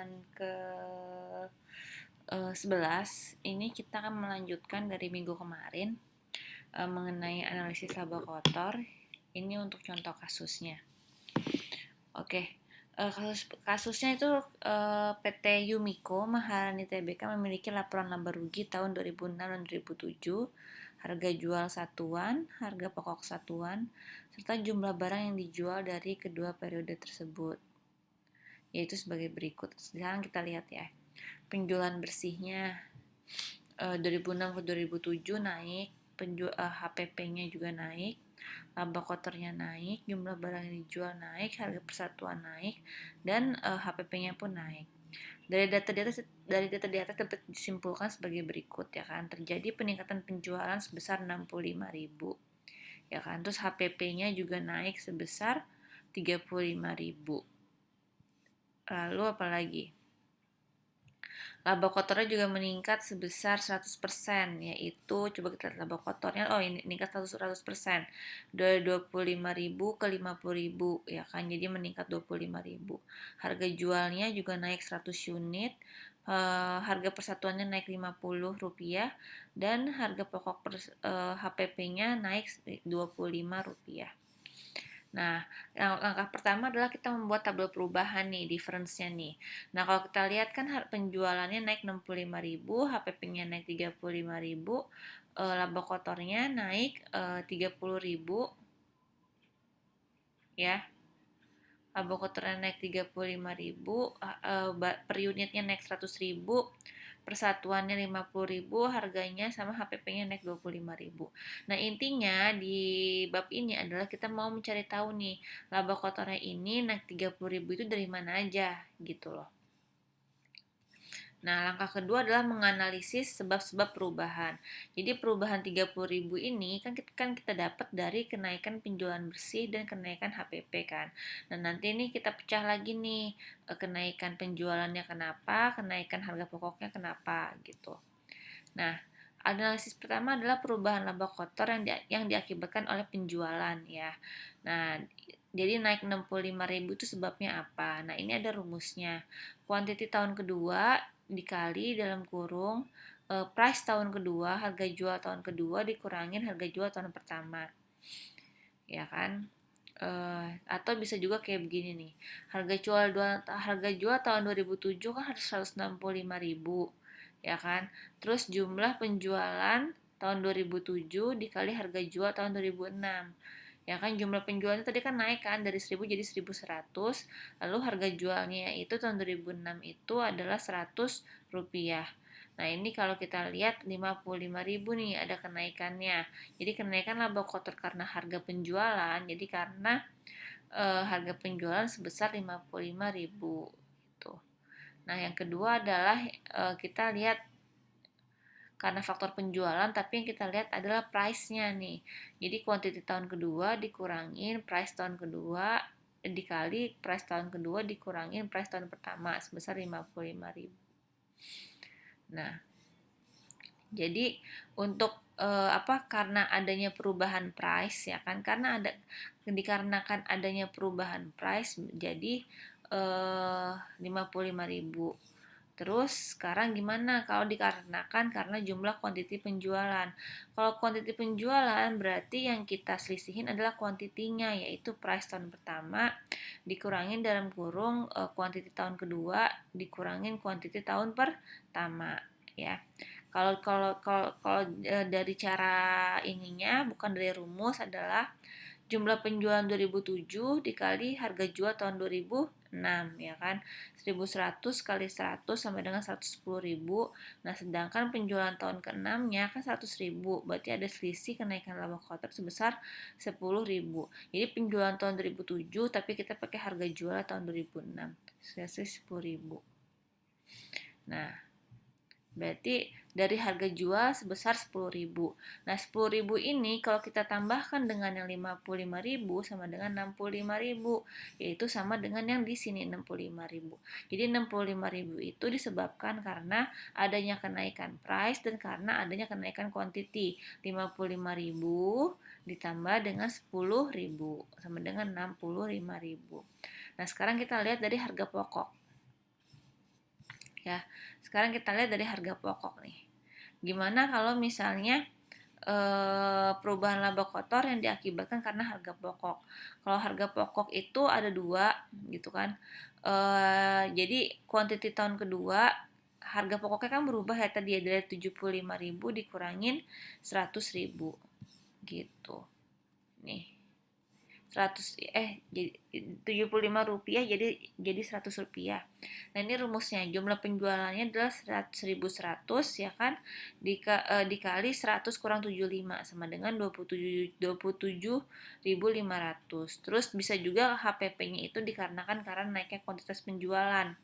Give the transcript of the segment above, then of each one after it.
halaman ke 11 ini kita akan melanjutkan dari minggu kemarin mengenai analisis laba kotor. Ini untuk contoh kasusnya. Oke, kasusnya itu PT Yumiko Maharani Tbk memiliki laporan laba rugi tahun 2006 dan 2007, harga jual satuan, harga pokok satuan, serta jumlah barang yang dijual dari kedua periode tersebut, yaitu sebagai berikut. Sekarang kita lihat ya. Penjualan bersihnya 2006 ke 2007 naik, HPP-nya juga naik, laba kotornya naik, jumlah barang yang dijual naik, harga persatuan naik, dan HPP-nya pun naik. Dari data di atas dapat disimpulkan sebagai berikut ya kan. Terjadi peningkatan penjualan sebesar 65.000 ya kan. Terus HPP-nya juga naik sebesar 35.000. Lalu apa lagi? Laba kotornya juga meningkat sebesar 100%, yaitu coba kita lihat laba kotornya, ini meningkat 100%, dari 25.000 ke 50.000 ya kan, jadi meningkat 25.000. Harga jualnya juga naik 100 unit, harga persatuannya naik Rp50 dan harga pokok HPP-nya naik Rp25. Nah, langkah pertama adalah kita membuat tabel perubahan nih, difference-nya nih. Nah, kalau kita lihat kan penjualannya naik 65.000, HPP-nya naik 35.000, laba kotornya naik 30.000 ya. Laba kotornya naik 35.000, per unitnya naik 100.000, persatuannya 50.000, harganya sama HPP-nya naik 25.000. Nah, intinya di bab ini adalah kita mau mencari tahu nih, laba kotornya ini naik 30.000 itu dari mana aja gitu loh. Nah, langkah kedua adalah menganalisis sebab-sebab perubahan. Jadi perubahan 30.000 ini kan kita dapat dari kenaikan penjualan bersih dan kenaikan HPP kan. Nah, nanti nih kita pecah lagi nih, kenaikan penjualannya kenapa, kenaikan harga pokoknya kenapa gitu. Nah, analisis pertama adalah perubahan laba kotor yang diakibatkan oleh penjualan ya. Nah, jadi naik 65.000 itu sebabnya apa? Nah, ini ada rumusnya. Kuantiti tahun kedua dikali dalam kurung price tahun kedua, harga jual tahun kedua dikurangin harga jual tahun pertama. Ya kan? Atau bisa juga kayak begini nih. Harga jual tahun 2007 kan harus 165.000 ya kan. Terus jumlah penjualan tahun 2007 dikali harga jual tahun 2006. Ya kan, jumlah penjualnya tadi kan naik kan dari 1.000 jadi 1.100, lalu harga jualnya itu tahun 2006 itu adalah Rp100. Nah, ini kalau kita lihat 55.000 nih ada kenaikannya. Jadi kenaikan laba kotor karena harga penjualan, jadi karena harga penjualan sebesar 55.000 gitu. Nah, yang kedua adalah kita lihat karena faktor penjualan, tapi yang kita lihat adalah price-nya nih. Jadi kuantiti tahun kedua dikurangin price tahun kedua dikali price tahun kedua dikurangin price tahun pertama sebesar 55.000. Nah, jadi untuk karena adanya perubahan price ya kan, dikarenakan adanya perubahan price jadi 55.000. Terus sekarang gimana kalau dikarenakan karena jumlah kuantiti penjualan? Kalau kuantiti penjualan berarti yang kita selisihin adalah kuantitinya, yaitu price tahun pertama dikurangin dalam kurung kuantiti tahun kedua dikurangin kuantiti tahun pertama ya. Kalau dari cara ininya bukan dari rumus adalah jumlah penjualan 2007 dikali harga jual tahun 2006 ya kan. 1.100 kali 100 sampai dengan 110.000. Nah, sedangkan penjualan tahun ke-6-nya kan 100.000. Berarti ada selisih kenaikan laba kotor sebesar 10.000. Jadi penjualan tahun 2007 tapi kita pakai harga jual tahun 2006. Selisih 10.000. Nah, berarti dari harga jual sebesar 10.000. Nah, 10.000 ini kalau kita tambahkan dengan yang 55.000 sama dengan 65.000, yaitu sama dengan yang di sini 65.000. Jadi 65.000 itu disebabkan karena adanya kenaikan price dan karena adanya kenaikan quantity. 55.000 ditambah dengan 10.000 sama dengan 65.000. Nah, sekarang kita lihat dari harga pokok. ya. Sekarang kita lihat dari harga pokok nih. Gimana kalau misalnya perubahan laba kotor yang diakibatkan karena harga pokok. Kalau harga pokok itu ada dua, gitu kan. Jadi quantity tahun kedua harga pokoknya kan berubah ya tadi ya, dari 75.000 dikurangin 100.000 gitu. Nih. 100 jadi Rp75 jadi Rp100. Nah, ini rumusnya. Jumlah penjualannya adalah 1.100 ya kan? Dikali 100 kurang 75 sama dengan 27.500. Terus bisa juga HPP-nya itu dikarenakan karena naiknya kuantitas penjualan.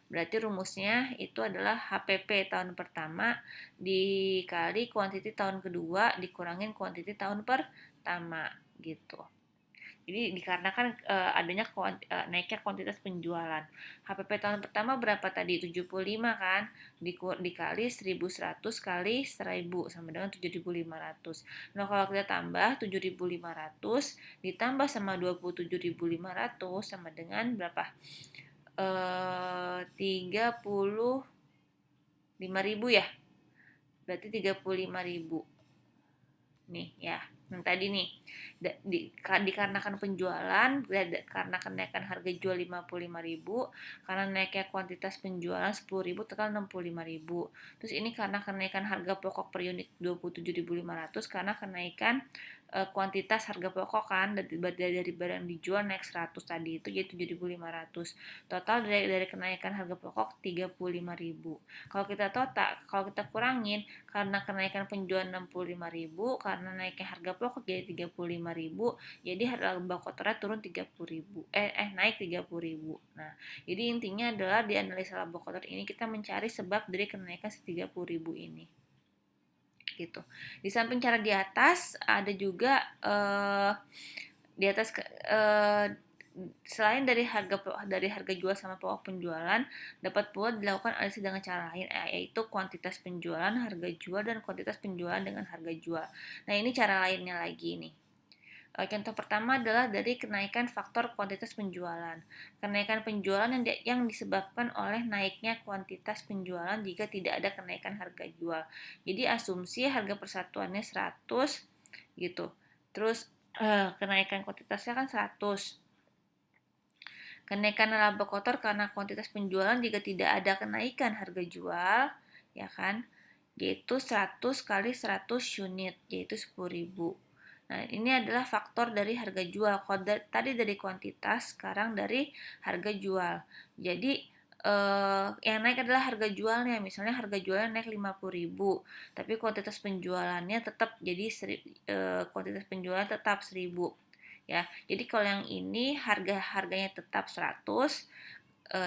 Berarti rumusnya itu adalah HPP tahun pertama dikali kuantiti tahun kedua dikurangin kuantiti tahun pertama gitu. Jadi dikarenakan adanya naiknya kuantitas penjualan. HPP tahun pertama berapa tadi? 75 kan? Dikali 1.100 kali 1.000 sama dengan 7.500. Nah, kalau kita tambah 7.500 ditambah sama 27.500 sama dengan berapa? 35.000 ya. Berarti 35.000. Nih ya, yang tadi nih dikarenakan penjualan karena kenaikan harga jual 55.000, karena naiknya kuantitas penjualan 10.000 total 65.000. Terus ini karena kenaikan harga pokok per unit 27.500 karena kenaikan kuantitas harga pokok kan dari barang dijual naik 100 tadi itu jadi 7.500. Total dari kenaikan harga pokok 35.000. Kalau kita kurangin karena kenaikan penjualan 65.000, karena naiknya harga pokok jadi 35.000, jadi harga laba kotornya turun 30.000. Naik 30.000. Nah, jadi intinya adalah di analisa laba kotor ini kita mencari sebab dari kenaikan 30.000 ini. Gitu. Di samping cara di atas ada juga di atas selain dari harga jual sama pokok penjualan, dapat pula dilakukan analisis dengan cara lain, yaitu kuantitas penjualan, harga jual, dan kuantitas penjualan dengan harga jual. Nah, ini cara lainnya lagi nih. Contoh pertama adalah dari kenaikan faktor kuantitas penjualan. Kenaikan penjualan yang disebabkan oleh naiknya kuantitas penjualan jika tidak ada kenaikan harga jual. Jadi asumsi harga persatuannya 100 gitu. Terus kenaikan kuantitasnya kan 100. Kenaikan laba kotor karena kuantitas penjualan jika tidak ada kenaikan harga jual, ya kan? Yaitu 100 kali 100 unit, yaitu 10.000. Nah, ini adalah faktor dari harga jual. Tadi dari kuantitas, sekarang dari harga jual. Jadi, yang naik adalah harga jualnya. Misalnya harga jualnya naik 50.000, tapi kuantitas penjualannya tetap jadi kuantitas penjualan tetap 1.000. Ya, jadi kalau yang ini harganya tetap 100,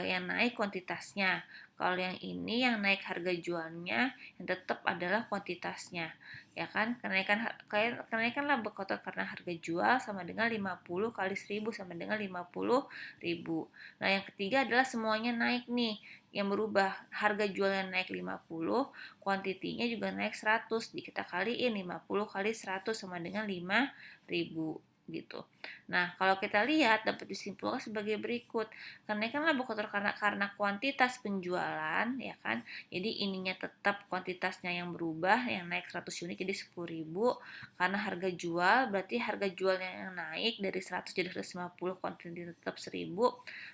yang naik kuantitasnya. Kalau yang ini yang naik harga jualnya, yang tetap adalah kuantitasnya. Ya kan? Kenaikan laba kotor karena harga jual sama dengan 50 kali 1.000 sama dengan 50.000. Nah, yang ketiga adalah semuanya naik nih. Yang berubah, harga jualnya naik 50, kuantitinya juga naik 100. Kita kaliin 50 kali 100 sama dengan 5.000 gitu. Nah, kalau kita lihat dapat disimpulkan sebagai berikut. Kenaikan laba kotor karena kuantitas penjualan, ya kan? Jadi ininya tetap kuantitasnya yang berubah, yang naik 100 unit jadi 10.000. Karena harga jual, berarti harga jualnya yang naik dari 100 jadi 150, kuantiti tetap 1.000,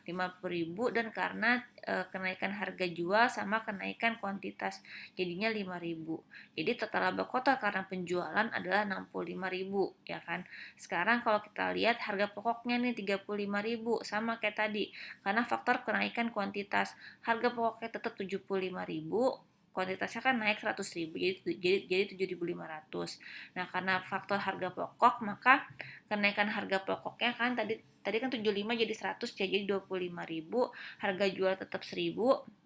50.000, dan karena kenaikan harga jual sama kenaikan kuantitas jadinya 5.000. Jadi total laba kotor karena penjualan adalah 65.000, ya kan? Sekarang kalau kita lihat harga pokoknya nih 35.000 sama kayak tadi. Karena faktor kenaikan kuantitas. Harga pokoknya tetap 75.000, kuantitasnya kan naik 100.000 jadi 7.500. Nah, karena faktor harga pokok maka kenaikan harga pokoknya kan tadi kan 75 jadi 100 ya, jadi 25.000, harga jual tetap 1.000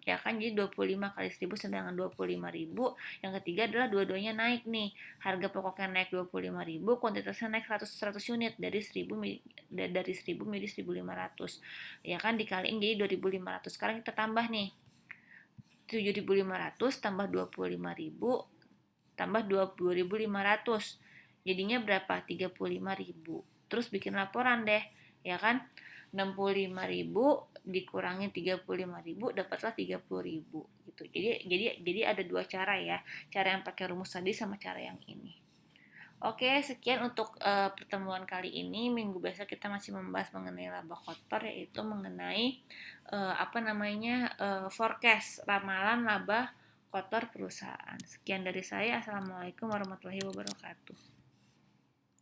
ya kan, jadi 25 kali 1.000 sama dengan 25.000. Yang ketiga adalah dua-duanya naik nih, harga pokoknya naik 25.000, kuantitasnya naik 100 unit dari 1.000 menjadi 1.500 ya kan, dikaliin jadi 2.500. Sekarang kita tambah nih, 7.500 tambah 25.000 tambah 2.500 jadinya berapa? 35.000. Terus bikin laporan deh, ya kan? 65.000 dikurangi 35.000 dapatlah 30.000 gitu. Jadi ada dua cara ya, cara yang pakai rumus tadi sama cara yang ini. Oke, sekian untuk pertemuan kali ini. Minggu besok kita masih membahas mengenai laba kotor, yaitu mengenai forecast ramalan laba kotor perusahaan. Sekian dari saya. Assalamualaikum warahmatullahi wabarakatuh.